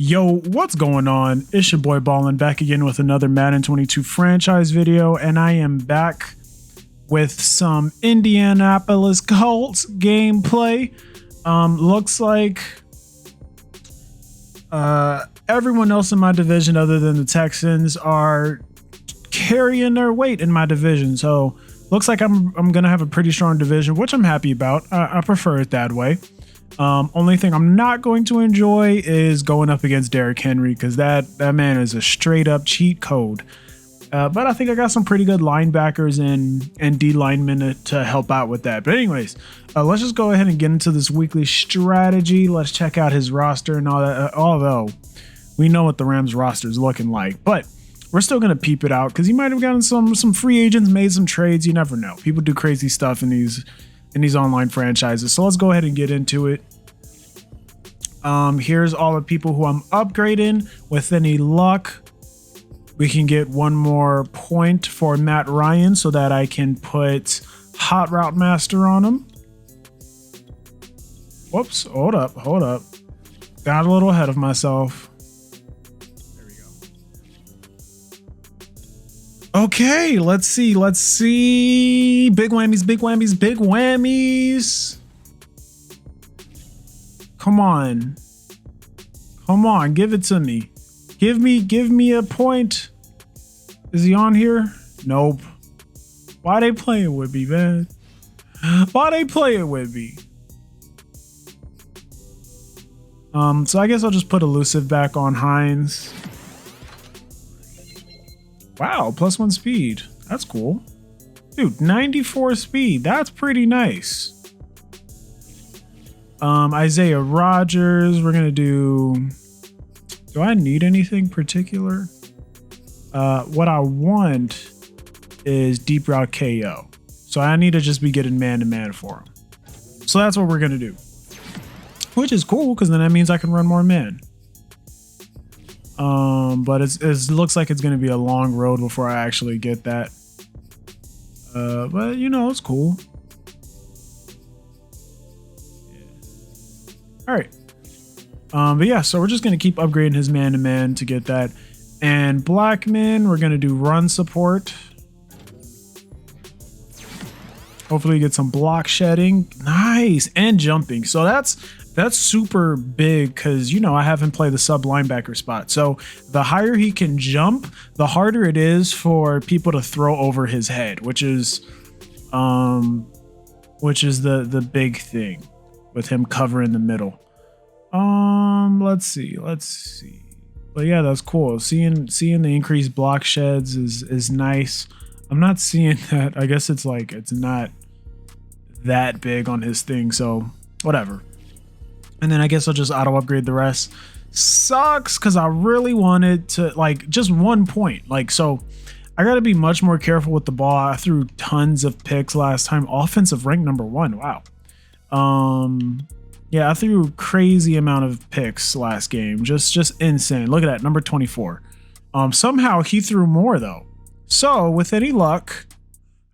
Yo, what's going on? It's your boy Ballin back again with another Madden 22 franchise video, and I am back with some Indianapolis Colts gameplay. Looks like everyone else in my division other than the Texans are carrying their weight in my division. So looks like I'm gonna have a pretty strong division, which I'm happy about. I prefer it that way. Only thing I'm not going to enjoy is going up against Derrick Henry, because that man is a straight up cheat code. But I think I got some pretty good linebackers and D linemen to help out with that. But anyways, let's just go ahead and get into this weekly strategy. Let's check out his roster and all that. Although we know what the Rams roster is looking like, but we're still gonna peep it out because he might have gotten some free agents, made some trades. You never know. People do crazy stuff in these online franchises. So let's go ahead and get into it. Here's all the people who I'm upgrading. With any luck, we can get one more point for Matt Ryan so that I can put Hot Route Master on him. Whoops, hold up. Got a little ahead of myself. There we go. Okay, let's see. Big whammies. Come on, give it to me. Give me a point. Is he on here? Nope. Why they playing with me, man? Why they playing with me? So I guess I'll just put elusive back on Hines. Wow, +1 speed. That's cool. Dude, 94 speed. That's pretty nice. Isaiah Rodgers, we're gonna do I need anything particular? What I want is deep route KO. So I need to just be getting man-to-man for him. So that's what we're gonna do. Which is cool, because then that means I can run more man. But it looks like it's gonna be a long road before I actually get that. But you know, it's cool. All right. But yeah, so we're just going to keep upgrading his man-to-man to get that. And Blackman, we're going to do run support. Hopefully get some block shedding. Nice. And jumping. So that's super big because, you know, I haven't played the sub linebacker spot. So the higher he can jump, the harder it is for people to throw over his head, which is the big thing with him covering the middle. Let's see. But yeah, that's cool. Seeing the increased block sheds is nice. I'm not seeing that. I guess it's not that big on his thing, so whatever. And then I guess I'll just auto upgrade the rest. Sucks because I really wanted to just 1 point. So I got to be much more careful with the ball. I threw tons of picks last time. Offensive rank #1. Wow. Yeah, I threw crazy amount of picks last game. Just insane. Look at that, number 24. Somehow he threw more though. So with any luck,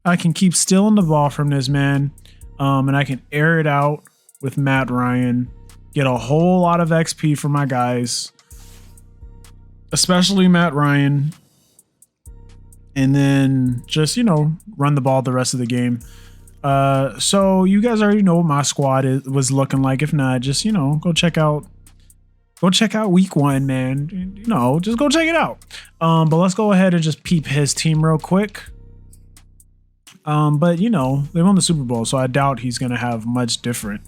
I can keep stealing the ball from this man. And I can air it out with Matt Ryan. Get a whole lot of XP for my guys. Especially Matt Ryan. And then just, run the ball the rest of the game. So you guys already know what my squad was looking like. If not, just, go check out week 1, man. Just go check it out. But let's go ahead and just peep his team real quick. But they won the Super Bowl, so I doubt he's going to have much different.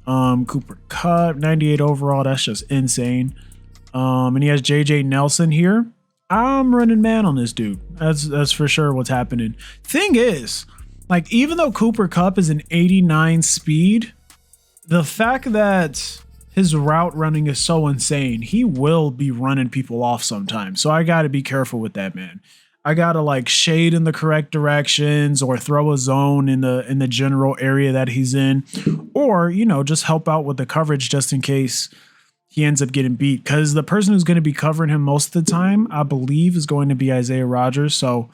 Cooper Kupp, 98 overall. That's just insane. And he has JJ Nelson here. I'm running man on this dude. That's for sure what's happening. Thing is, even though Cooper Kupp is an 89 speed, the fact that his route running is so insane, he will be running people off sometimes. So I got to be careful with that, man. I got to shade in the correct directions or throw a zone in the general area that he's in, or, just help out with the coverage just in case he ends up getting beat. Because the person who's going to be covering him most of the time, I believe, is going to be Isaiah Rodgers. So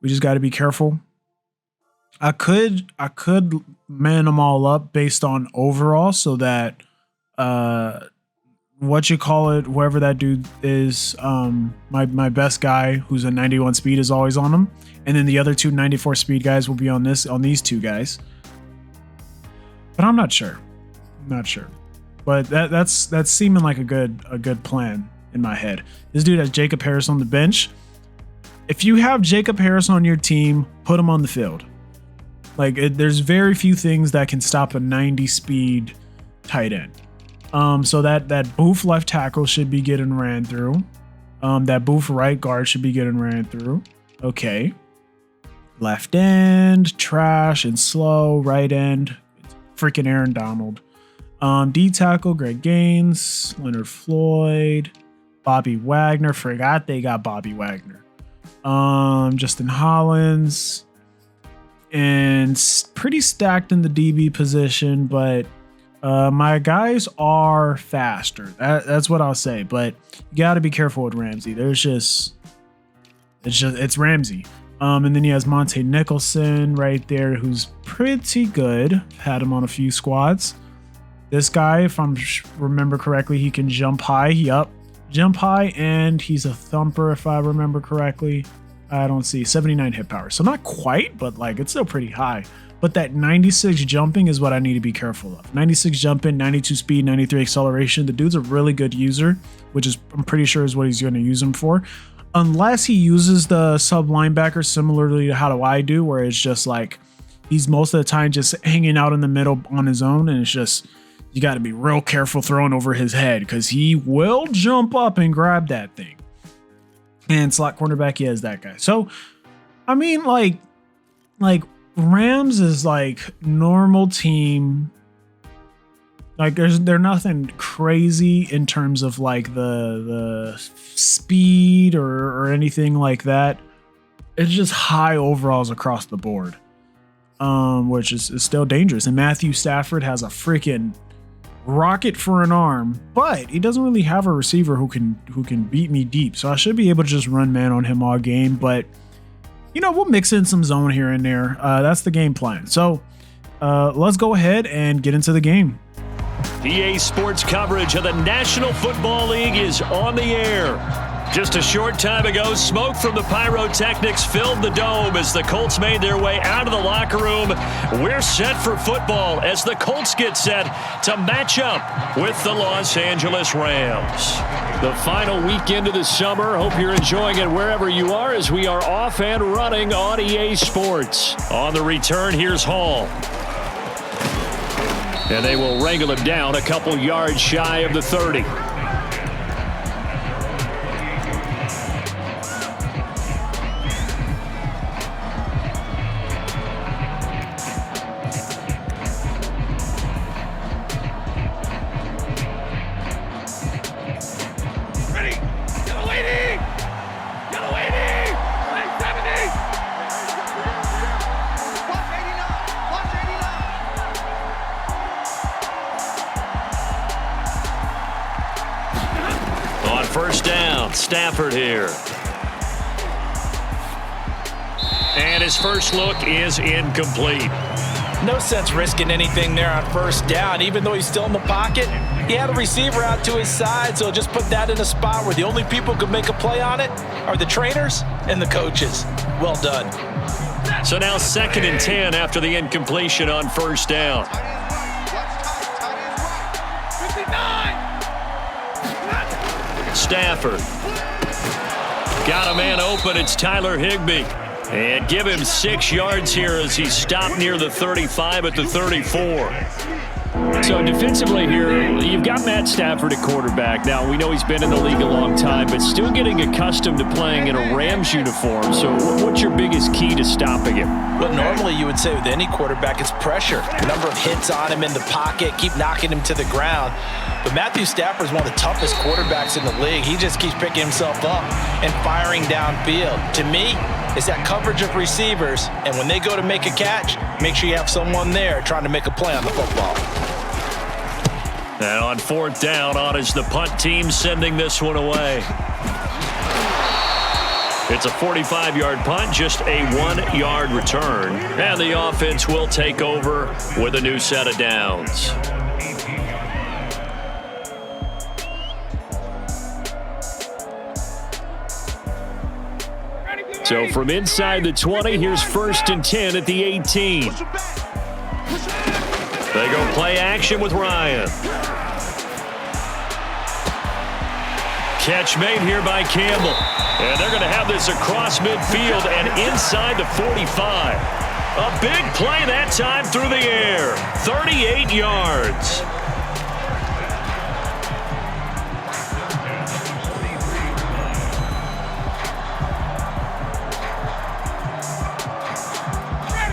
we just got to be careful. I could man them all up based on overall so that whoever that dude is, my best guy who's a 91 speed is always on him, and then the other two 94 speed guys will be on these two guys. But I'm not sure. But that's seeming like a good plan in my head. This dude has Jacob Harris on the bench. If you have Jacob Harris on your team, put him on the field. There's very few things that can stop a 90 speed tight end. So that Booth left tackle should be getting ran through. That Booth right guard should be getting ran through. Okay. Left end, trash and slow. Right end, freaking Aaron Donald. D tackle, Greg Gaines, Leonard Floyd, Bobby Wagner. Forgot they got Bobby Wagner. Justin Hollins, and pretty stacked in the DB position, but my guys are faster. That's what I'll say. But you got to be careful with Ramsey. It's Ramsey. And then he has Monte Nicholson right there, who's pretty good. Had him on a few squads. This guy, if I remember correctly, he can jump high. Jump high, and he's a thumper, if I remember correctly. I don't see 79 hit power. So not quite, but it's still pretty high. But that 96 jumping is what I need to be careful of. 96 jumping, 92 speed, 93 acceleration. The dude's a really good user, which is I'm pretty sure is what he's going to use him for. Unless he uses the sub linebacker similarly to how do I do, where it's just he's most of the time just hanging out in the middle on his own, and it's just you got to be real careful throwing over his head because he will jump up and grab that thing. And slot cornerback, he has that guy. So, I mean, Rams is normal team. They're nothing crazy in terms of the speed or anything like that. It's just high overalls across the board, which is still dangerous. And Matthew Stafford has a freaking rocket for an arm, but he doesn't really have a receiver who can beat me deep. So I should be able to just run man on him all game. But we'll mix in some zone here and there. That's the game plan. So let's go ahead and get into the game. EA Sports coverage of the National Football League is on the air. Just a short time ago, smoke from the pyrotechnics filled the dome as the Colts made their way out of the locker room. We're set for football as the Colts get set to match up with the Los Angeles Rams. The final weekend of the summer. Hope you're enjoying it wherever you are as we are off and running on EA Sports. On the return, here's Hall. And they will wrangle him down a couple yards shy of the 30. First down, Stafford here. And his first look is incomplete. No sense risking anything there on first down. Even though he's still in the pocket, he had a receiver out to his side, so just put that in a spot where the only people who can make a play on it are the trainers and the coaches. Well done. So now 2nd and 10 after the incompletion on first down. Stafford. Got a man open. It's Tyler Higbee. And give him 6 yards here as he stopped near the 35 at the 34. So defensively here, you've got Matt Stafford at quarterback. Now, we know he's been in the league a long time, but still getting accustomed to playing in a Rams uniform. So what's your biggest key to stopping him? Well, normally you would say with any quarterback, it's pressure. The number of hits on him in the pocket, keep knocking him to the ground. But Matthew Stafford is one of the toughest quarterbacks in the league. He just keeps picking himself up and firing downfield. To me, it's that coverage of receivers, and when they go to make a catch, make sure you have someone there trying to make a play on the football. And on 4th down, on is the punt team sending this one away. It's a 45-yard punt, just a 1-yard return. And the offense will take over with a new set of downs. So from inside the 20, here's 1st and 10 at the 18. They go play action with Ryan. Catch made here by Campbell. And they're going to have this across midfield and inside the 45. A big play that time through the air. 38 yards.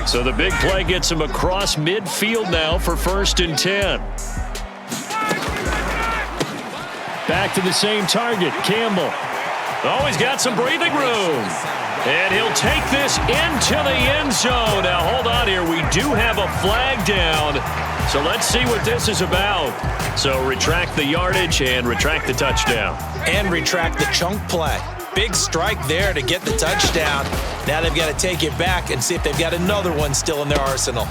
So the big play gets him across midfield now for 1st and 10. Back to the same target, Campbell. Oh, he's got some breathing room. And he'll take this into the end zone. Now, hold on here. We do have a flag down. So let's see what this is about. So retract the yardage and retract the touchdown. And retract the chunk play. Big strike there to get the touchdown. Now they've got to take it back and see if they've got another one still in their arsenal.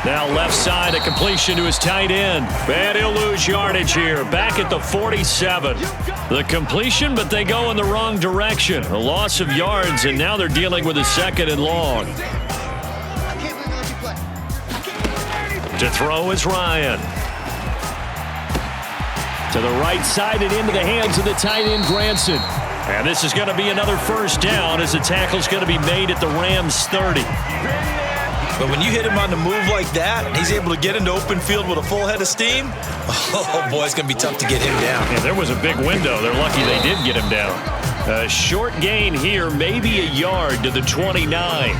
Now left side, a completion to his tight end. And he'll lose yardage here. Back at the 47. The completion, but they go in the wrong direction. A loss of yards, and now they're dealing with a 2nd and long. To throw is Ryan. To the right side and into the hands of the tight end, Granson. And this is going to be another 1st down as the tackle's going to be made at the Rams 30. But when you hit him on the move like that, and he's able to get into open field with a full head of steam, oh boy, it's going to be tough to get him down. Yeah, there was a big window. They're lucky they did get him down. A short gain here, maybe a yard to the 29.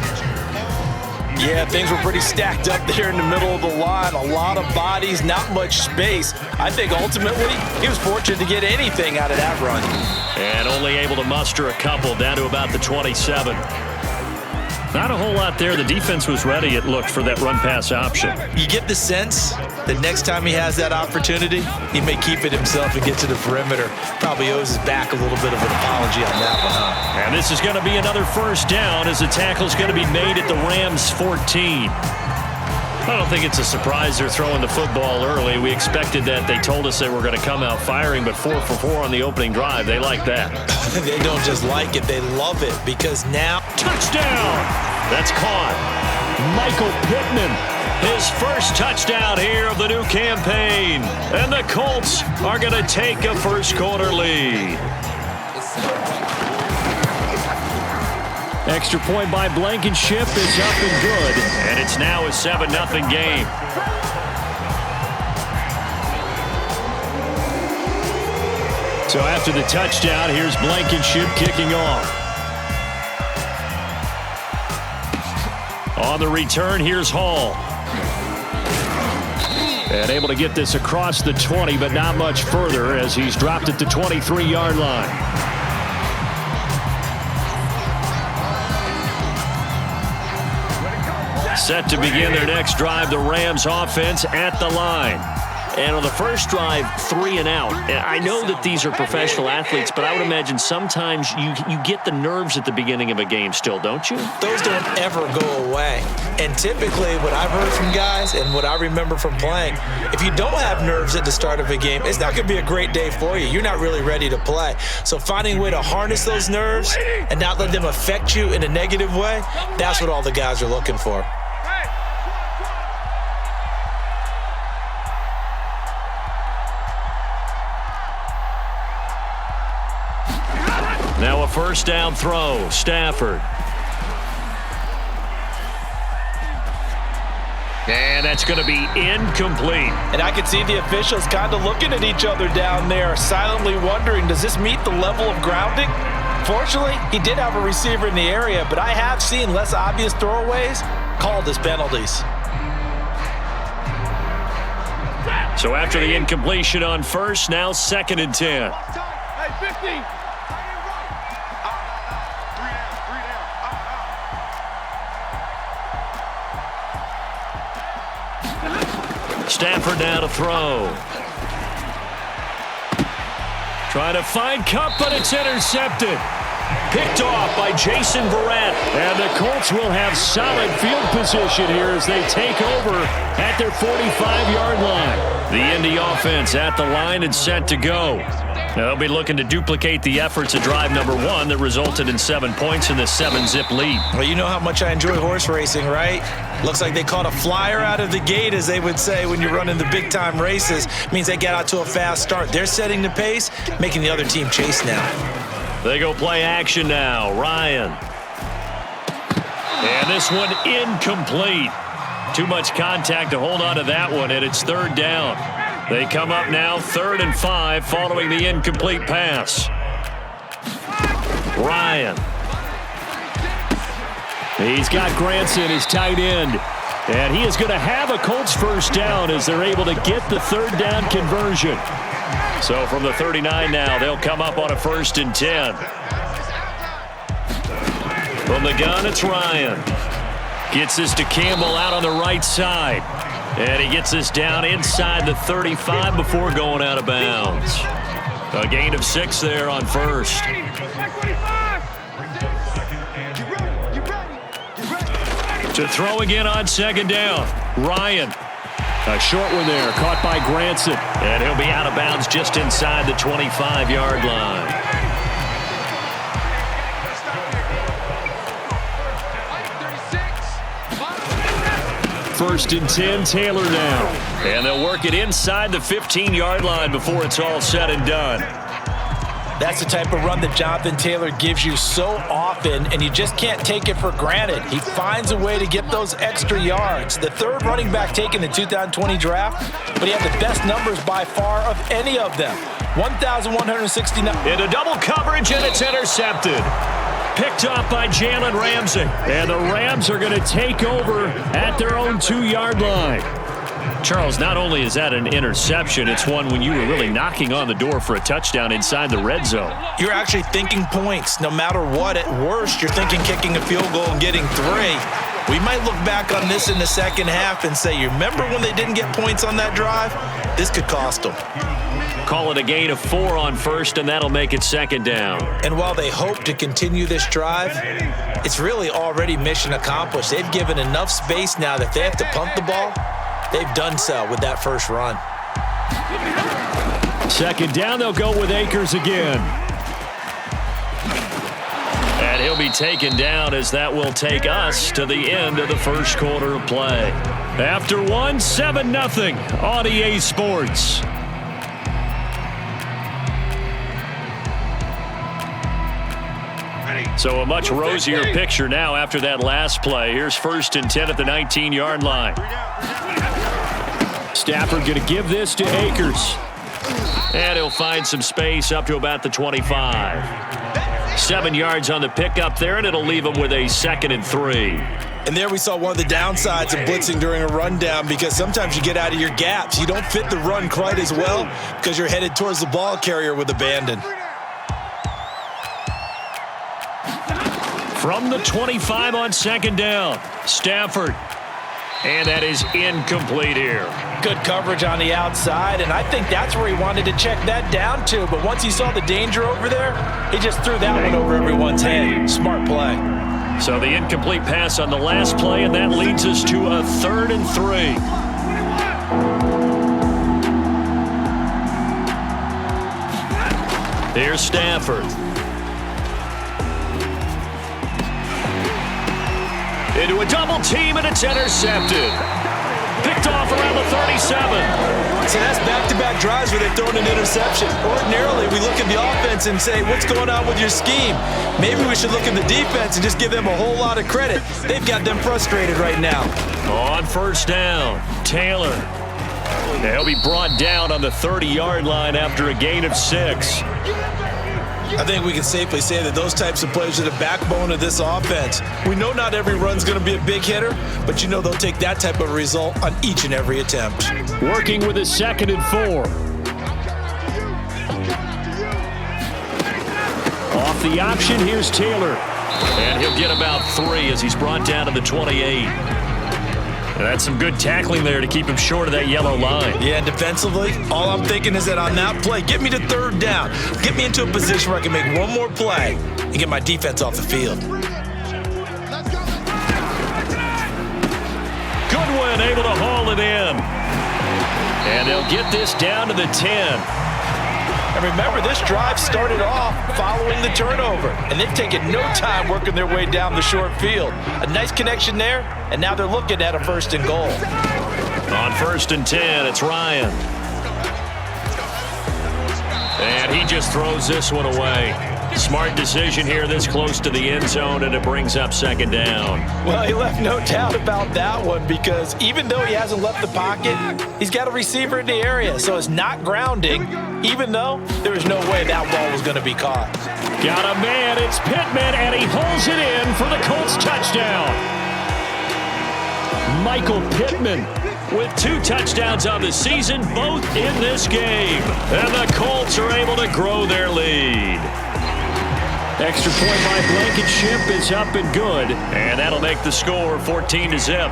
Yeah, things were pretty stacked up there in the middle of the line. A lot of bodies, not much space. I think ultimately he was fortunate to get anything out of that run. And only able to muster a couple down to about the 27. Not a whole lot there. The defense was ready, it looked, for that run-pass option. You get the sense that next time he has that opportunity, he may keep it himself and get to the perimeter. Probably owes his back a little bit of an apology on that one, huh? And this is going to be another 1st down as the tackle's going to be made at the Rams 14. I don't think it's a surprise they're throwing the football early. We expected that. They told us they were going to come out firing, but 4 for 4 on the opening drive. They like that. They don't just like it. They love it because now... Touchdown! That's caught. Michael Pittman, his 1st touchdown here of the new campaign. And the Colts are going to take a 1st quarter lead. Extra point by Blankenship is up and good, and it's now a 7-0 game. So after the touchdown, here's Blankenship kicking off. On the return, here's Hall. And able to get this across the 20, but not much further as he's dropped at the 23-yard line. Set to begin their next drive, the Rams offense at the line. And on the first drive, 3 and out. I know that these are professional athletes, but I would imagine sometimes you get the nerves at the beginning of a game still, don't you? Those don't ever go away. And typically what I've heard from guys and what I remember from playing, if you don't have nerves at the start of a game, it's not going to be a great day for you. You're not really ready to play. So finding a way to harness those nerves and not let them affect you in a negative way, that's what all the guys are looking for. Now a 1st down throw, Stafford. And that's going to be incomplete. And I can see the officials kind of looking at each other down there, silently wondering, does this meet the level of grounding? Fortunately, he did have a receiver in the area, but I have seen less obvious throwaways called as penalties. So after the incompletion on 1st, now 2nd and 10. Hey, 50. Stafford now to throw. Trying to find Kupp, but it's intercepted. Picked off by Jason Verrett. And the Colts will have solid field position here as they take over at their 45-yard line. The Indy offense at the line and set to go. Now, they'll be looking to duplicate the efforts of drive number 1 that resulted in 7 points in the 7-zip lead. Well, you know how much I enjoy horse racing, right? Looks like they caught a flyer out of the gate, as they would say when you're running the big-time races. It means they get out to a fast start. They're setting the pace, making the other team chase now. They go play action now. Ryan. And this one incomplete. Too much contact to hold on to that one, and it's 3rd down. They come up now 3rd and 5 following the incomplete pass. Ryan. He's got Granson, his tight end. And he is going to have a Colts first down as they're able to get the 3rd down conversion. So from the 39 now, they'll come up on a 1st and 10. From the gun, it's Ryan. Gets this to Campbell out on the right side. And he gets this down inside the 35 before going out of bounds. A gain of 6 there on 1st. To throw again on 2nd down. Ryan. A short one there, caught by Granson. And he'll be out of bounds just inside the 25-yard line. 1st and 10, Taylor now. And they'll work it inside the 15-yard line before it's all said and done. That's the type of run that Jonathan Taylor gives you so often, and you just can't take it for granted. He finds a way to get those extra yards. The 3rd running back taken in the 2020 draft, but he had the best numbers by far of any of them. 1,169. Into double coverage, and it's intercepted. Picked off by Jalen Ramsey. And the Rams are going to take over at their own 2-yard line. Charles, not only is that an interception, it's one when you were really knocking on the door for a touchdown inside the red zone. You're actually thinking points. No matter what, at worst, you're thinking kicking a field goal and getting 3. We might look back on this in the second half and say, you remember when they didn't get points on that drive? This could cost them. Call it a gain of 4 on 1st, and that'll make it 2nd down. And while they hope to continue this drive, it's really already mission accomplished. They've given enough space now that they have to punt the ball. They've done so with that first run. 2nd down, they'll go with Akers again. And he'll be taken down as that will take us to the end of the first quarter of play. After 1, 7-0 on EA Sports. So a much rosier picture now after that last play. Here's 1st and 10 at the 19-yard line. Stafford going to give this to Akers. And he'll find some space up to about the 25. 7 yards on the pickup there, and it'll leave him with a 2nd and 3. And there we saw one of the downsides of blitzing during a rundown, because sometimes you get out of your gaps. You don't fit the run quite as well because you're headed towards the ball carrier with abandon. From the 25 on 2nd down, Stafford. And that is incomplete here. Good coverage on the outside, and I think that's where he wanted to check that down to. But once he saw the danger over there, he just threw that one over everyone's head. Smart play. So the incomplete pass on the last play, and that leads us to a 3rd and 3. Here's Stafford. Into a double team, and it's intercepted. Picked off around the 37. So that's back-to-back drives where they've thrown an interception. Ordinarily, we look at the offense and say, what's going on with your scheme? Maybe we should look at the defense and just give them a whole lot of credit. They've got them frustrated right now. On 1st down, Taylor. He'll be brought down on the 30-yard line after a gain of 6. I think we can safely say that those types of plays are the backbone of this offense. We know not every run's going to be a big hitter, but you know they'll take that type of result on each and every attempt. Working with a 2nd and 4. Off the option, here's Taylor. And he'll get about 3 as he's brought down to the 28. And that's some good tackling there to keep him short of that yellow line. Yeah, and defensively, all I'm thinking is that on that play, get me to 3rd down. Get me into a position where I can make one more play and get my defense off the field. Goodwin able to haul it in. And they'll get this down to the 10. And remember, this drive started off following the turnover, and they've taken no time working their way down the short field. A nice connection there, and now they're looking at a 1st and goal. On 1st and 10, it's Ryan. And he just throws this one away. Smart decision here this close to the end zone, and it brings up 2nd down. Well, he left no doubt about that one, because even though he hasn't left the pocket, he's got a receiver in the area, so it's not grounding, even though there was no way that ball was going to be caught. Got a man, it's Pittman, and he holds it in for the Colts touchdown. Michael Pittman with 2 touchdowns on the season, both in this game. And the Colts are able to grow their lead. Extra point by Blankenship is up and good, and that'll make the score 14-0.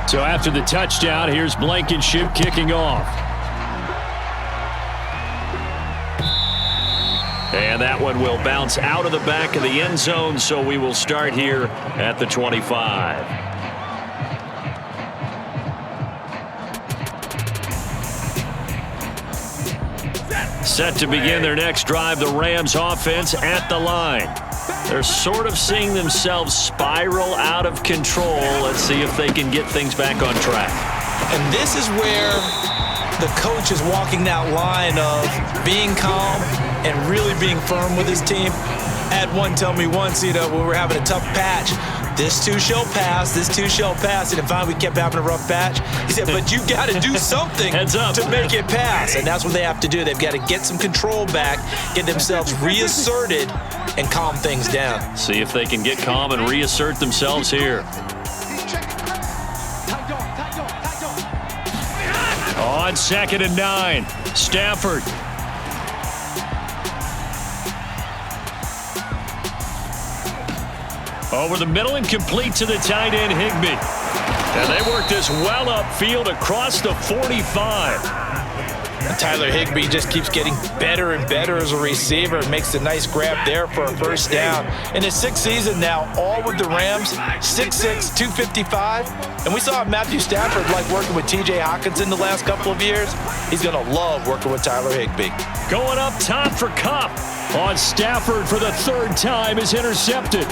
So after the touchdown, here's Blankenship kicking off. And that one will bounce out of the back of the end zone, so we will start here at the 25. Set to begin their next drive, the Rams offense at the line. They're sort of seeing themselves spiral out of control. Let's see if they can get things back on track. And this is where the coach is walking that line of being calm and really being firm with his team. I had one tell me once, when we were having a tough patch, this too shall pass, this too shall pass. And finally we kept having a rough patch. He said, but you got to do something to make it pass. And that's what they have to do. They've got to get some control back, get themselves reasserted, and calm things down. See if they can get calm and reassert themselves here. On 2nd and 9, Stafford. Over the middle and complete to the tight end, Higbee. And they work this well upfield across the 45. And Tyler Higbee just keeps getting better and better as a receiver. Makes a nice grab there for a 1st down. In his 6th season now, all with the Rams, 6'6", 255. And we saw Matthew Stafford like working with T.J. Hawkinson the last couple of years. He's going to love working with Tyler Higbee. Going up top for Kupp. On Stafford for the 3rd time is intercepted.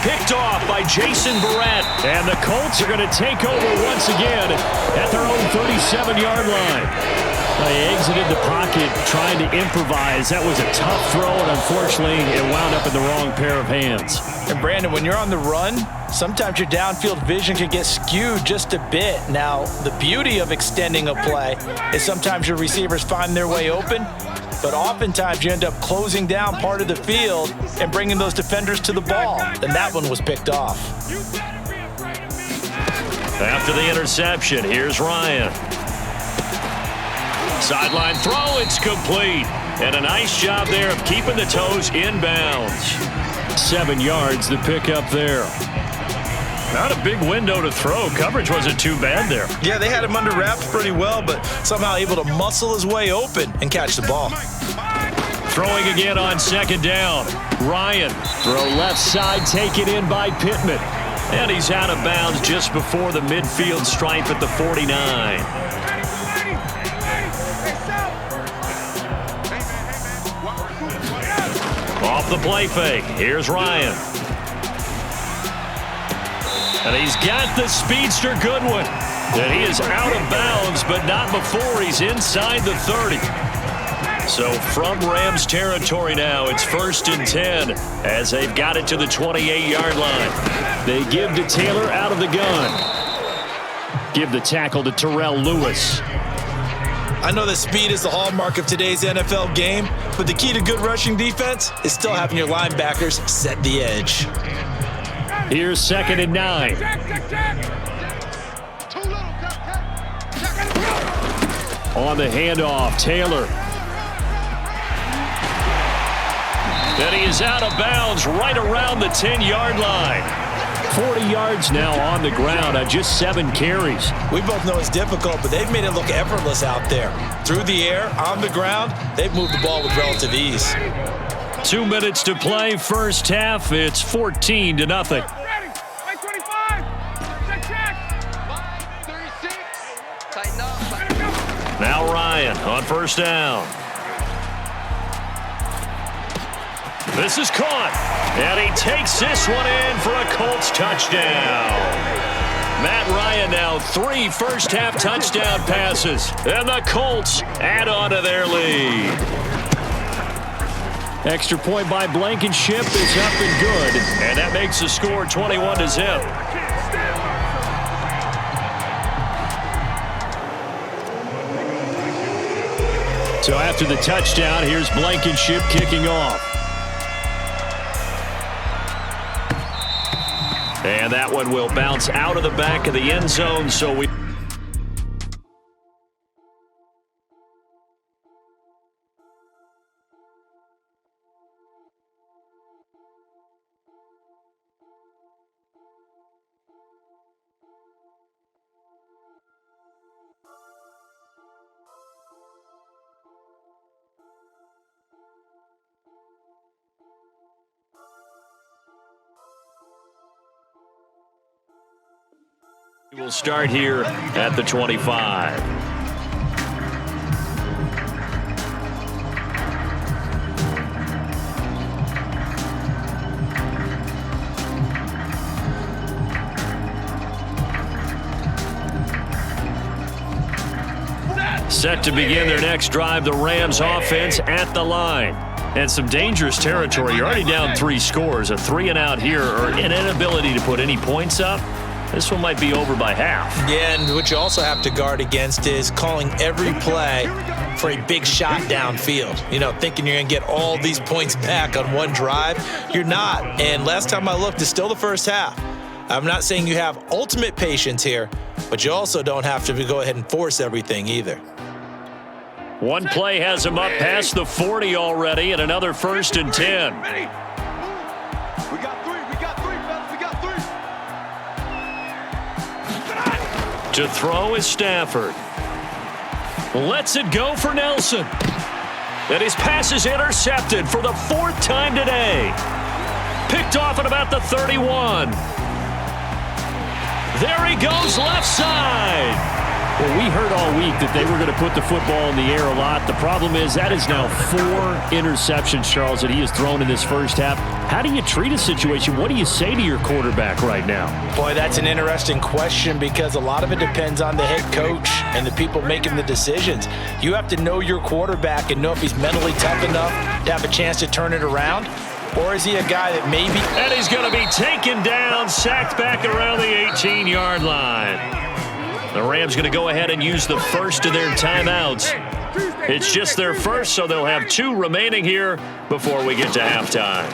Picked off by Jason Barrett. And the Colts are going to take over once again at their own 37-yard line. They exited the pocket trying to improvise. That was a tough throw, and unfortunately, it wound up in the wrong pair of hands. And Brandon, when you're on the run, sometimes your downfield vision can get skewed just a bit. Now, the beauty of extending a play is sometimes your receivers find their way open, but oftentimes you end up closing down part of the field and bringing those defenders to the ball. And that one was picked off. After the interception, here's Ryan. Sideline throw, it's complete. And a nice job there of keeping the toes inbounds. 7 yards, the pickup there. Not a big window to throw. Coverage wasn't too bad there. Yeah, they had him under wraps pretty well, but somehow able to muscle his way open and catch the ball. Throwing again on 2nd down. Ryan, throw left side, taken in by Pittman. And he's out of bounds just before the midfield stripe at the 49. Off the play fake, here's Ryan. And he's got the speedster Goodwin. And he is out of bounds, but not before he's inside the 30. So from Rams territory now, it's 1st and 10 as they've got it to the 28-yard line. They give to Taylor out of the gun. Give the tackle to Terrell Lewis. I know that speed is the hallmark of today's NFL game, but the key to good rushing defense is still having your linebackers set the edge. Here's 2nd and 9. On the handoff, Taylor. And he is out of bounds right around the 10-yard line. 40 yards now on the ground on just 7 carries. We both know it's difficult, but they've made it look effortless out there. Through the air, on the ground, they've moved the ball with relative ease. 2 minutes to play, first half. It's 14-0. Now Ryan. on first down. This is caught, and he takes this one in for a Colts touchdown. Matt Ryan now 3 first-half touchdown passes, and the Colts add on to their lead. Extra point by Blankenship is up and good, and that makes the score 21-0. So after the touchdown, here's Blankenship kicking off. And that one will bounce out of the back of the end zone, so we... We'll start here at the 25. Set to begin their next drive, the Rams offense at the line. And some dangerous territory. You're already down 3 scores. A 3-and-out here, or an inability to put any points up. This one might be over by half. Yeah, and what you also have to guard against is calling every play for a big shot downfield. You know, thinking you're going to get all these points back on one drive. You're not. And last time I looked, it's still the first half. I'm not saying you have ultimate patience here, but you also don't have to go ahead and force everything either. One play has him up past the 40 already, and another 1st and 10. To throw is Stafford. Lets it go for Nelson. And his pass is intercepted for the 4th time today. Picked off at about the 31. There he goes, left side. Well, we heard all week that they were going to put the football in the air a lot. The problem is that is now 4 interceptions, Charles, that he has thrown in this first half. How do you treat a situation? What do you say to your quarterback right now? Boy, that's an interesting question because a lot of it depends on the head coach and the people making the decisions. You have to know your quarterback and know if he's mentally tough enough to have a chance to turn it around. Or is he a guy that maybe... And he's going to be taken down, sacked back around the 18-yard line. The Rams going to go ahead and use the first of their timeouts. It's just their first, so they'll have 2 remaining here before we get to halftime.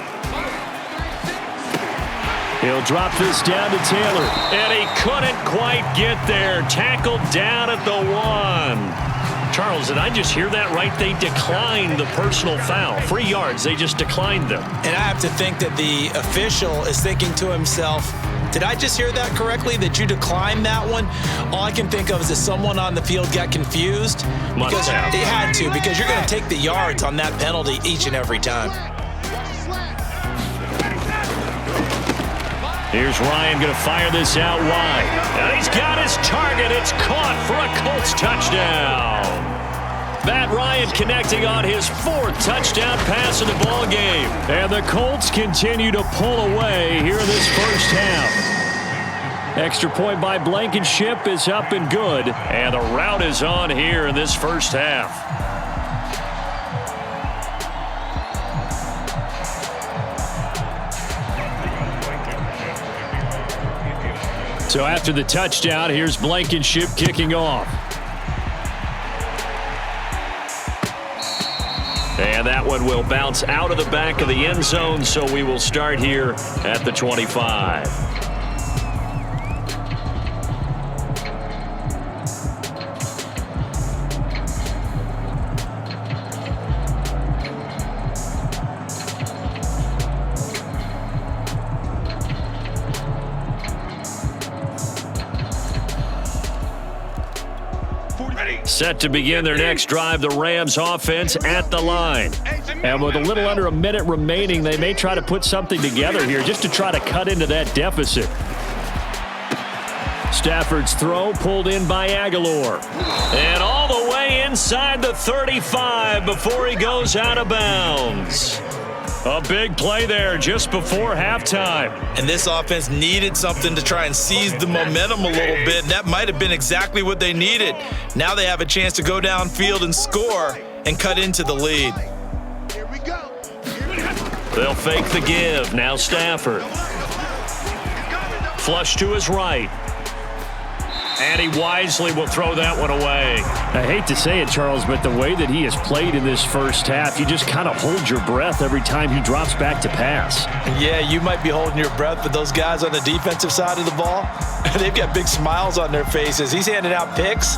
He'll drop this down to Taylor. And he couldn't quite get there. Tackled down at the 1. Charles, did I just hear that right? They declined the personal foul. 3 yards, they just declined them. And I have to think that the official is thinking to himself, did I just hear that correctly, that you declined that one? All I can think of is that someone on the field got confused. Because they had to, because you're going to take the yards on that penalty each and every time. Here's Ryan going to fire this out wide. And he's got his target. It's caught for a Colts touchdown. Matt Ryan connecting on his 4th touchdown pass of the ball game. And the Colts continue to pull away here in this first half. Extra point by Blankenship is up and good. And the route is on here in this first half. So after the touchdown, here's Blankenship kicking off. And that one will bounce out of the back of the end zone, so we will start here at the 25. Set to begin their next drive, the Rams offense at the line. And with a little under a minute remaining, they may try to put something together here just to try to cut into that deficit. Stafford's throw pulled in by Aguilar. And all the way inside the 35 before he goes out of bounds. A big play there just before halftime. And this offense needed something to try and seize the momentum a little bit. That might have been exactly what they needed. Now they have a chance to go downfield and score and cut into the lead. Here we go. They'll fake the give. Now Stafford. Flush to his right. And he wisely will throw that one away. I hate to say it, Charles, but the way that he has played in this first half, you just kind of hold your breath every time he drops back to pass. Yeah, you might be holding your breath, but those guys on the defensive side of the ball, they've got big smiles on their faces. He's handing out picks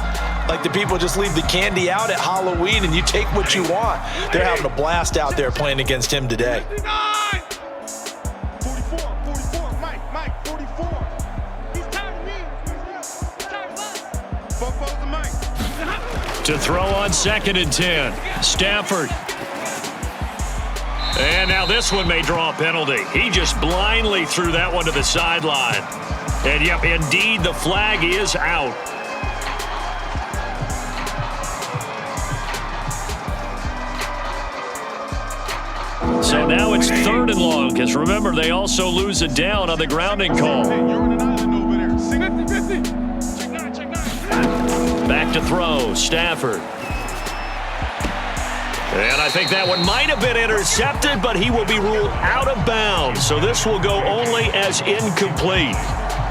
like the people just leave the candy out at Halloween and you take what you want. They're having a blast out there playing against him today. 44, Mike, 44. He's tired of me. To throw on 2nd and 10. Stafford. And now this one may draw a penalty. He just blindly threw that one to the sideline. And yep, indeed, the flag is out. So now it's 3rd and long, because remember, they also lose a down on the grounding call. Back to throw, Stafford. And I think that one might have been intercepted, but he will be ruled out of bounds. So this will go only as incomplete.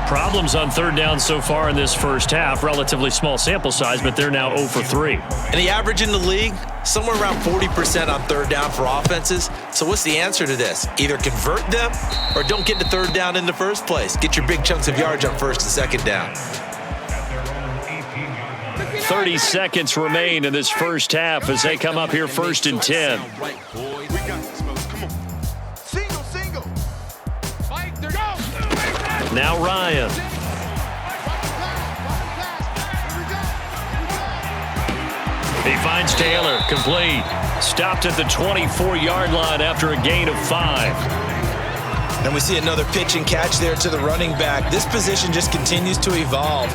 Problems on 3rd down so far in this first half. Relatively small sample size, but they're now 0 for 3. And the average in the league, somewhere around 40% on 3rd down for offenses. So what's the answer to this? Either convert them or don't get to 3rd down in the first place. Get your big chunks of yards on 1st and 2nd down. 30 seconds remain in this first half as they come up here 1st and 10. Now Ryan. He finds Taylor, complete. Stopped at the 24-yard line after a gain of 5. And we see another pitch and catch there to the running back. This position just continues to evolve.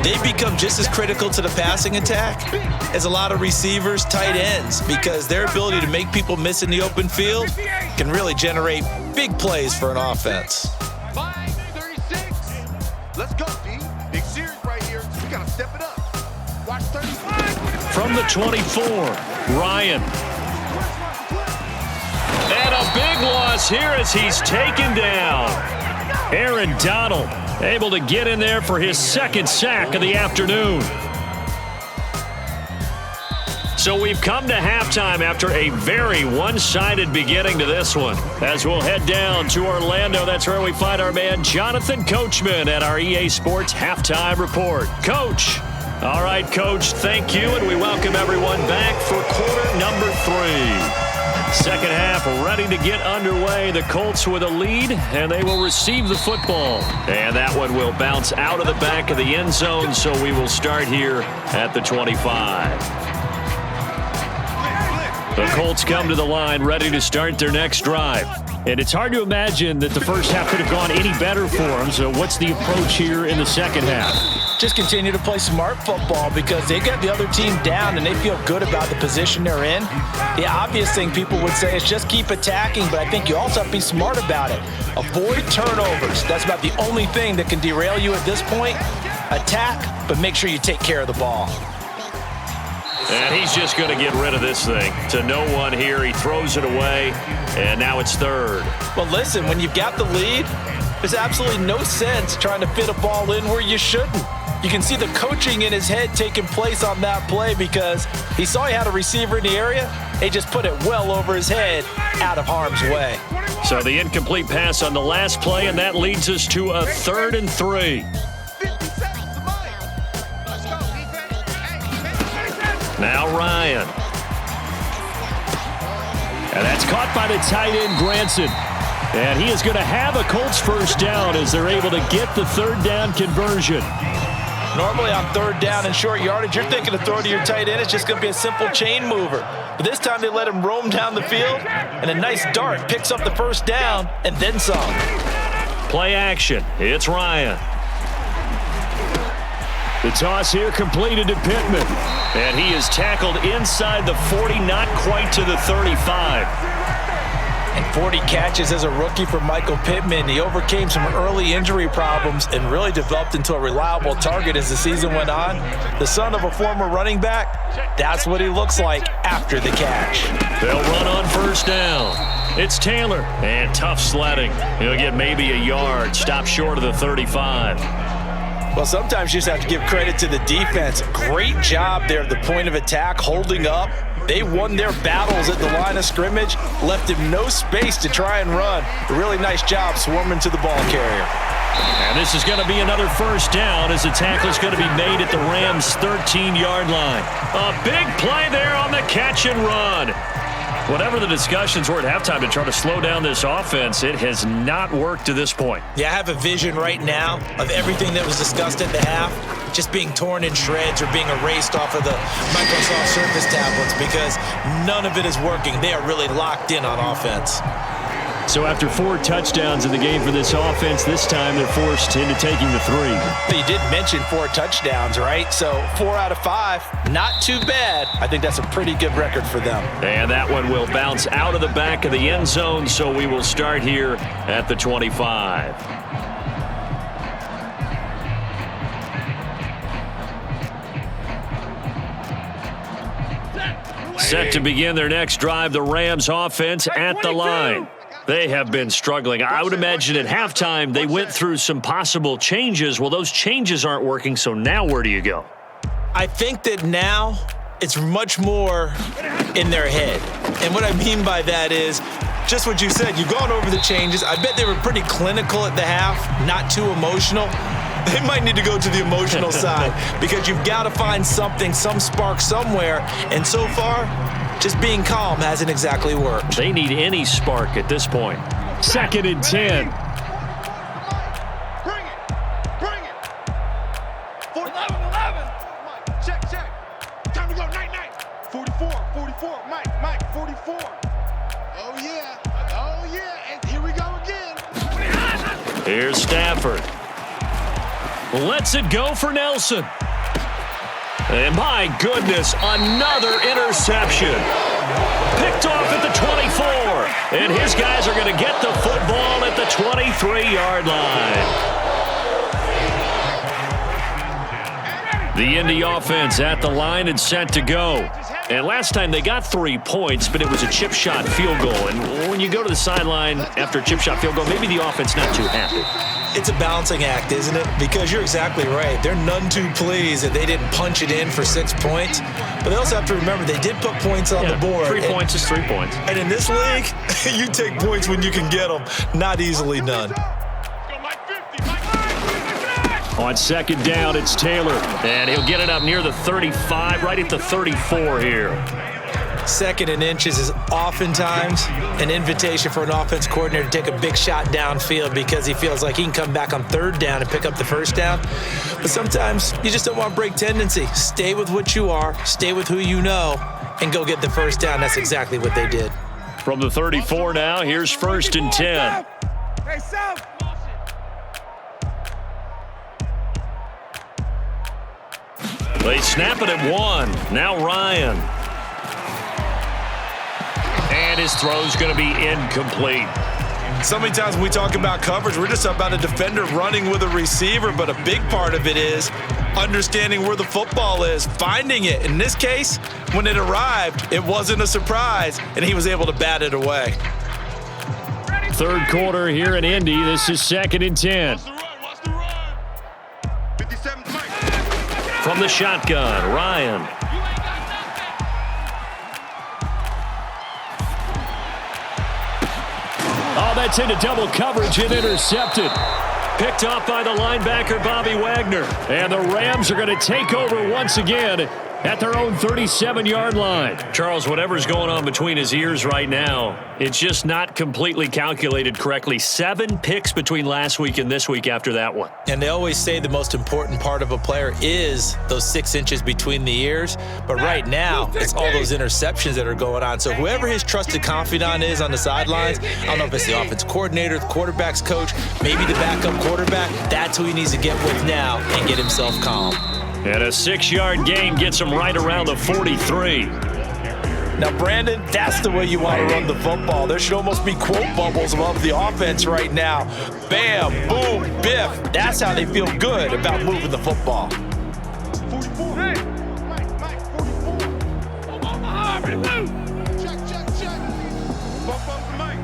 They become just as critical to the passing attack as a lot of receivers, tight ends, because their ability to make people miss in the open field can really generate big plays for an offense. 5:36. Let's go, D. Big series right here. We got to step it up. Watch 35. From the 24, Ryan. And a big loss here as he's taken down. Aaron Donald able to get in there for his 2nd sack of the afternoon. So we've come to halftime after a very one-sided beginning to this one. As we'll head down to Orlando, that's where we find our man Jonathan Coachman at our EA Sports Halftime Report. Coach. All right, Coach, thank you, and we welcome everyone back for quarter number 3. Second half ready to get underway. The Colts with a lead, and they will receive the football. And that one will bounce out of the back of the end zone, so we will start here at the 25. The Colts come to the line ready to start their next drive. And it's hard to imagine that the first half could have gone any better for them. So what's the approach here in the second half? Just continue to play smart football because they got the other team down and they feel good about the position they're in. The obvious thing people would say is just keep attacking, but I think you also have to be smart about it. Avoid turnovers. That's about the only thing that can derail you at this point. Attack, but make sure you take care of the ball. And he's just going to get rid of this thing to no one here. He throws it away, and now it's 3rd. Well, listen, when you've got the lead, there's absolutely no sense trying to fit a ball in where you shouldn't. You can see the coaching in his head taking place on that play because he saw he had a receiver in the area. He just put it well over his head out of harm's way. So the incomplete pass on the last play, and that leads us to a 3rd and 3. Now Ryan. And that's caught by the tight end, Granson. And he is going to have a Colts first down as they're able to get the 3rd down conversion. Normally on 3rd down and short yardage, you're thinking to throw to your tight end. It's just going to be a simple chain mover. But this time they let him roam down the field, and a nice dart picks up the first down and then some. Play action. It's Ryan. The toss here completed to Pittman. And he is tackled inside the 40, not quite to the 35. And 40 catches as a rookie for Michael Pittman. He overcame some early injury problems and really developed into a reliable target as the season went on. The son of a former running back, that's what he looks like after the catch. They'll run on first down. It's Taylor, and tough sledding. He'll get maybe a yard, stop short of the 35. Well, sometimes you just have to give credit to the defense. Great job there at the point of attack, holding up. They won their battles at the line of scrimmage, left him no space to try and run. A really nice job swarming to the ball carrier. And this is going to be another first down as the tackle is going to be made at the Rams' 13-yard line. A big play there on the catch and run. Whatever the discussions were at halftime to try to slow down this offense, it has not worked to this point. Yeah, I have a vision right now of everything that was discussed at the half just being torn in shreds or being erased off of the Microsoft Surface tablets because none of it is working. They are really locked in on offense. So after 4 touchdowns in the game for this offense, this time they're forced into taking the 3. You did mention 4 touchdowns, right? So 4 out of 5, not too bad. I think that's a pretty good record for them. And that one will bounce out of the back of the end zone, so we will start here at the 25. Set to begin their next drive, the Rams offense at the line. They have been struggling. I would imagine at halftime they went through some possible changes. Well, those changes aren't working, so now where do you go? I think that now it's much more in their head. And what I mean by that is just what you said. You've gone over the changes. I bet they were pretty clinical at the half, not too emotional. They might need to go to the emotional side because you've got to find something, some spark somewhere. And so far, just being calm hasn't exactly worked. They need any spark at this point. 2nd and 10. Bring it. 11. Check. Time to go. Night. 44. Mike, 44. Oh, yeah. And here we go again. Here's Stafford. Lets it go for Nelson. And my goodness, another interception. Picked off at the 24. And his guys are going to get the football at the 23-yard line. The Indy offense at the line and set to go. And last time they got 3 points, but it was a chip shot field goal. And when you go to the sideline after a chip shot field goal, maybe the offense not too happy. It's a balancing act, isn't it? Because you're exactly right. They're none too pleased that they didn't punch it in for 6 points. But they also have to remember they did put points on the board. 3 points is 3 points. And in this league, you take points when you can get them. Not easily done. On 2nd down, it's Taylor. And he'll get it up near the 35, right at the 34 here. 2nd and inches is oftentimes an invitation for an offense coordinator to take a big shot downfield because he feels like he can come back on 3rd down and pick up the 1st down. But sometimes you just don't want to break tendency. Stay with what you are, stay with who you know, and go get the 1st down. That's exactly what they did. From the 34 now, here's 1st and 10. Hey, South. They snap it at 1. Now Ryan. And his throw's going to be incomplete. So many times when we talk about coverage, we're just about a defender running with a receiver, but a big part of it is understanding where the football is, finding it. In this case, when it arrived, it wasn't a surprise, and he was able to bat it away. 3rd quarter here in Indy. This is 2nd and 10. From the shotgun, Ryan. Oh, that's into double coverage and intercepted. Picked off by the linebacker, Bobby Wagner. And the Rams are going to take over once again at their own 37-yard line. Charles, whatever's going on between his ears right now, it's just not completely calculated correctly. 7 picks between last week and this week after that one. And they always say the most important part of a player is those 6 inches between the ears. But right now, it's all those interceptions that are going on. So whoever his trusted confidant is on the sidelines, I don't know if it's the offense coordinator, the quarterback's coach, maybe the backup quarterback, that's who he needs to get with now and get himself calm. And a 6-yard gain gets him right around the 43. Now, Brandon, that's the way you want to run the football. There should almost be quote bubbles above the offense right now. Bam, boom, biff. That's how they feel good about moving the football. 44. Hey. Mike, 44. Check. Bump up the Mike.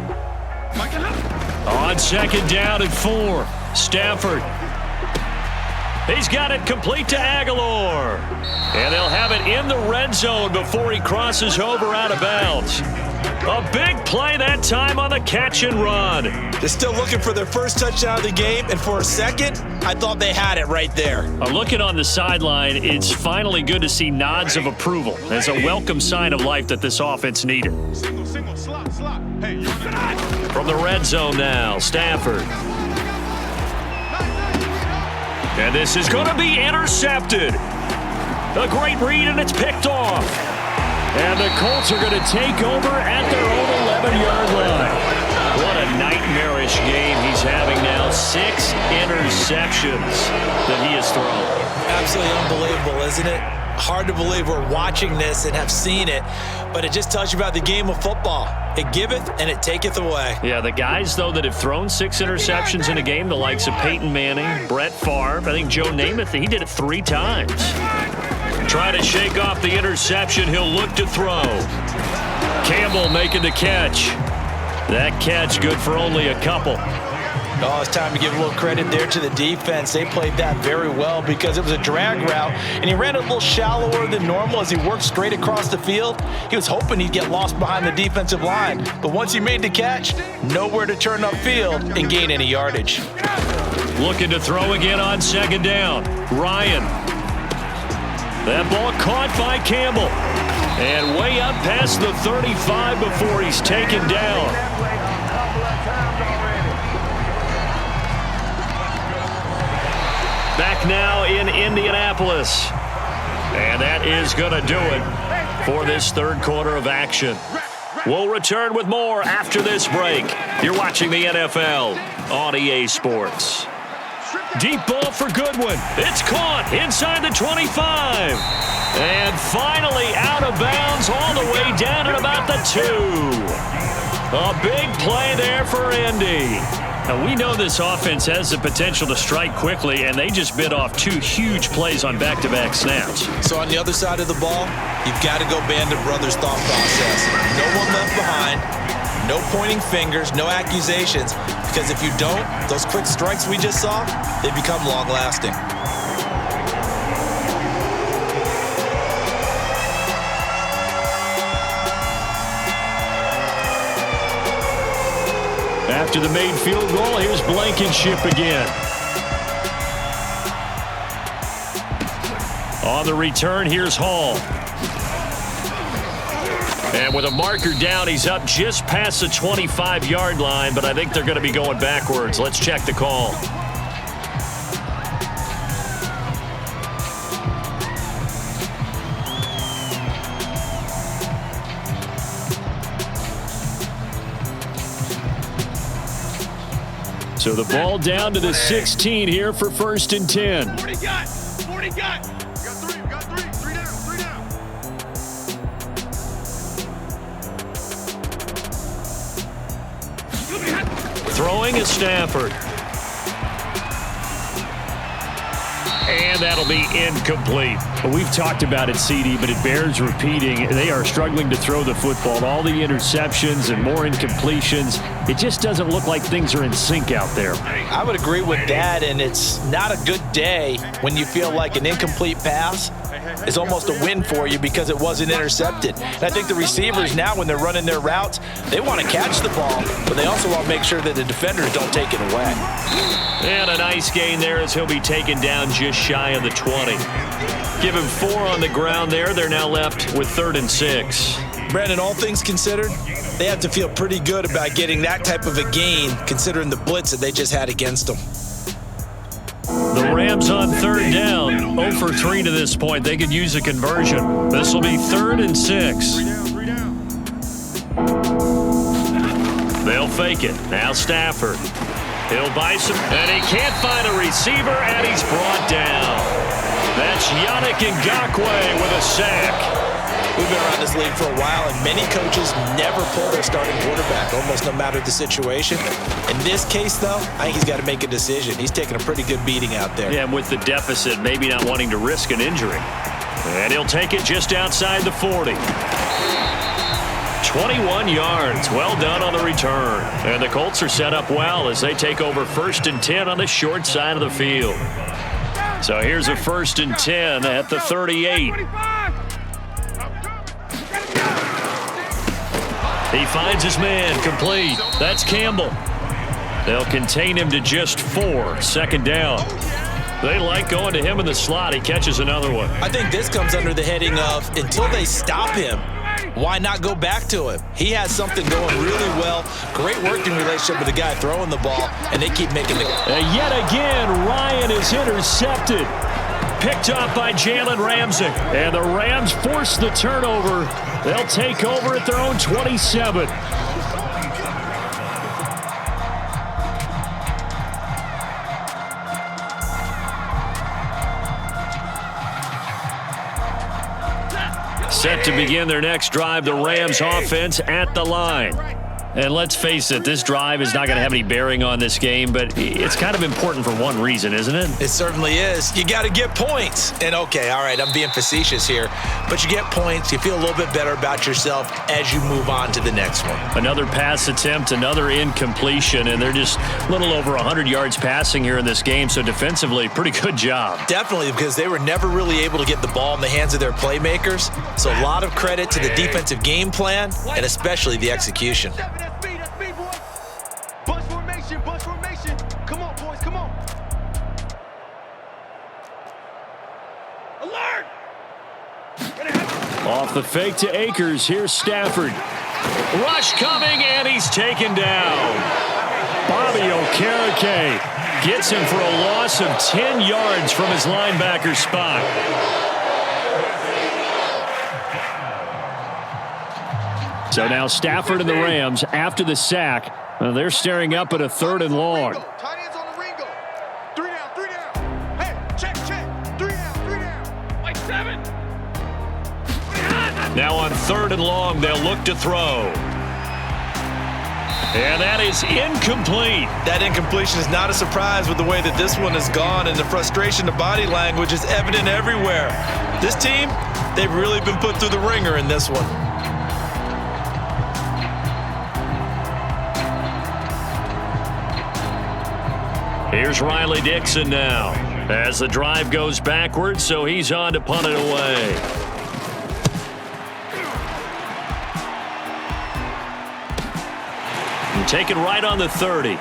On 2nd down and 4, Stafford. He's got it complete to Aguilar. And they'll have it in the red zone before he crosses over out of bounds. A big play that time on the catch and run. They're still looking for their first touchdown of the game, and for a second, I thought they had it right there. Looking on the sideline, it's finally good to see nods of approval. It's a welcome sign of life that this offense needed. Single, slot. Hey, you're From the red zone now, Stafford. And this is going to be intercepted. A great read, and it's picked off. And the Colts are going to take over at their own 11-yard line. What a nightmarish game he's having now. 6 interceptions that he has thrown. Absolutely unbelievable, isn't it? Hard to believe we're watching this and have seen it, but it just tells you about the game of football. It giveth and it taketh away. Yeah, the guys, though, that have thrown 6 interceptions in a game, the likes of Peyton Manning, Brett Favre, I think Joe Namath, he did it 3 times. Trying to shake off the interception, he'll look to throw. Campbell making the catch. That catch good for only a couple. Oh, it's time to give a little credit there to the defense. They played that very well because it was a drag route, and he ran a little shallower than normal as he worked straight across the field. He was hoping he'd get lost behind the defensive line, but once he made the catch, nowhere to turn upfield and gain any yardage. Looking to throw again on 2nd down. Ryan. That ball caught by Campbell. And way up past the 35 before he's taken down. Back now in Indianapolis. And that is going to do it for this 3rd quarter of action. We'll return with more after this break. You're watching the NFL on EA Sports. Deep ball for Goodwin. It's caught inside the 25. And finally out of bounds all the way down at about the 2. A big play there for Indy. Now, we know this offense has the potential to strike quickly, and they just bit off 2 huge plays on back-to-back snaps. So on the other side of the ball, you've got to go Band of Brothers thought process. No one left behind, no pointing fingers, no accusations, because if you don't, those quick strikes we just saw, they become long-lasting. After the made field goal, here's Blankenship again. On the return, here's Hall. And with a marker down, he's up just past the 25-yard line, but I think they're going to be going backwards. Let's check the call. So the ball down to the 16 here for 1st and 10. 40 got. 40 got. We got 3. 3 down. 3 down. Throwing is Stafford. And that'll be incomplete. Well, we've talked about it, CD, but it bears repeating. They are struggling to throw the football. All the interceptions and more incompletions. It just doesn't look like things are in sync out there. I would agree with that, and it's not a good day when you feel like an incomplete pass is almost a win for you because it wasn't intercepted. And I think the receivers now, when they're running their routes, they want to catch the ball, but they also want to make sure that the defenders don't take it away. And a nice gain there as he'll be taken down just shy of the 20. Give him 4 on the ground there. They're now left with 3rd and 6. Brandon, all things considered, they have to feel pretty good about getting that type of a gain considering the blitz that they just had against them. The Rams on 3rd down, 0 for 3 to this point. They could use a conversion. This will be 3rd and 6. 3 down. They'll fake it. Now Stafford. He'll buy some, and he can't find a receiver, and he's brought down. That's Yannick Ngakoue with a sack. We've been around this league for a while, and many coaches never pull their starting quarterback, almost no matter the situation. In this case, though, I think he's got to make a decision. He's taking a pretty good beating out there. Yeah, and with the deficit, maybe not wanting to risk an injury. And he'll take it just outside the 40. 21 yards. Well done on the return. And the Colts are set up well as they take over 1st and 10 on the short side of the field. So here's a 1st and 10 at the 38. He finds his man, complete. That's Campbell. They'll contain him to just 4. 2nd down. They like going to him in the slot. He catches another one. I think this comes under the heading of until they stop him, why not go back to him? He has something going really well. Great working relationship with the guy throwing the ball, and they keep making the... Yet again, Ryan is intercepted. Picked off by Jalen Ramsey. And the Rams force the turnover. They'll take over at their own 27. Set to begin their next drive, the Rams offense at the line. And let's face it, this drive is not going to have any bearing on this game, but it's kind of important for one reason, isn't it? It certainly is. You got to get points. And okay, all right, I'm being facetious here, but you get points, you feel a little bit better about yourself as you move on to the next one. Another pass attempt, another incompletion, and they're just a little over 100 yards passing here in this game, so defensively, pretty good job. Definitely, because they were never really able to get the ball in the hands of their playmakers, so a lot of credit to the defensive game plan and especially the execution. Bunch formation. Come on, boys, come on. Alert! Off the fake to Akers, here's Stafford. Rush coming, and he's taken down. Bobby Okereke gets him for a loss of 10 yards from his linebacker spot. So now Stafford and the Rams, after the sack, they're staring up at a 3rd and long. Tight ends on the Ringo. 3 down. Hey, check. 3 down. Like 7. Now on 3rd and long, they'll look to throw. And that is incomplete. That incompletion is not a surprise with the way that this one has gone, and the frustration, the body language is evident everywhere. This team, they've really been put through the ringer in this one. Here's Riley Dixon now as the drive goes backwards, so he's on to punt it away. And taken right on the 30.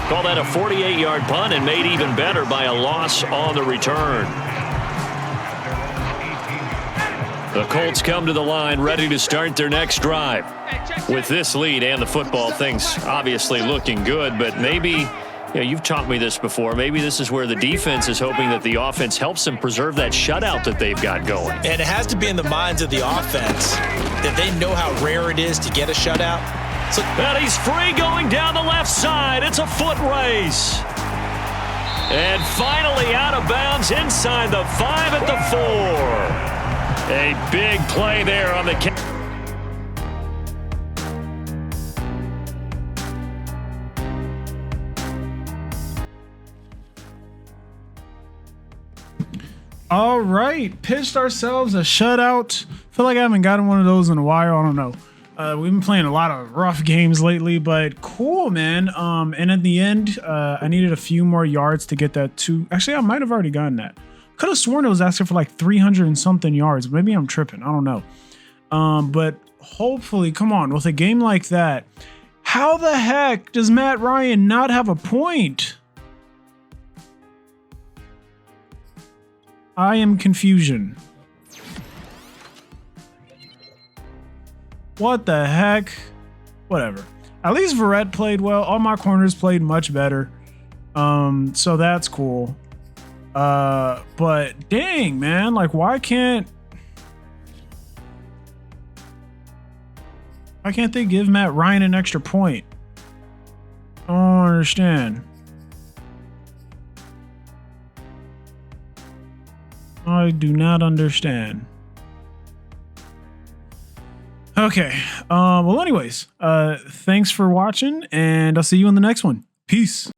Call that a 48-yard punt and made even better by a loss on the return. The Colts come to the line ready to start their next drive. With this lead and the football, things obviously looking good, but maybe, you've taught me this before, maybe this is where the defense is hoping that the offense helps them preserve that shutout that they've got going. And it has to be in the minds of the offense that they know how rare it is to get a shutout. So, and he's free going down the left side. It's a foot race. And finally out of bounds inside the 5 at the 4. A big play there on the catch. All right, pitched ourselves a shutout. Feel like I haven't gotten one of those in a while. I don't know. We've been playing a lot of rough games lately, but cool, man. And at the end, I needed a few more yards to get that 2. Actually, I might have already gotten that. Could have sworn it was asking for like 300 and something yards. Maybe I'm tripping. I don't know. But hopefully, come on, with a game like that, how the heck does Matt Ryan not have a point? I am confusion. What the heck? Whatever. At least Verrett played well. All my corners played much better. So that's cool. But dang, man, like why can't they give Matt Ryan an extra point? I don't understand. I do not understand. Okay. Well, anyways, thanks for watching, and I'll see you in the next one. Peace.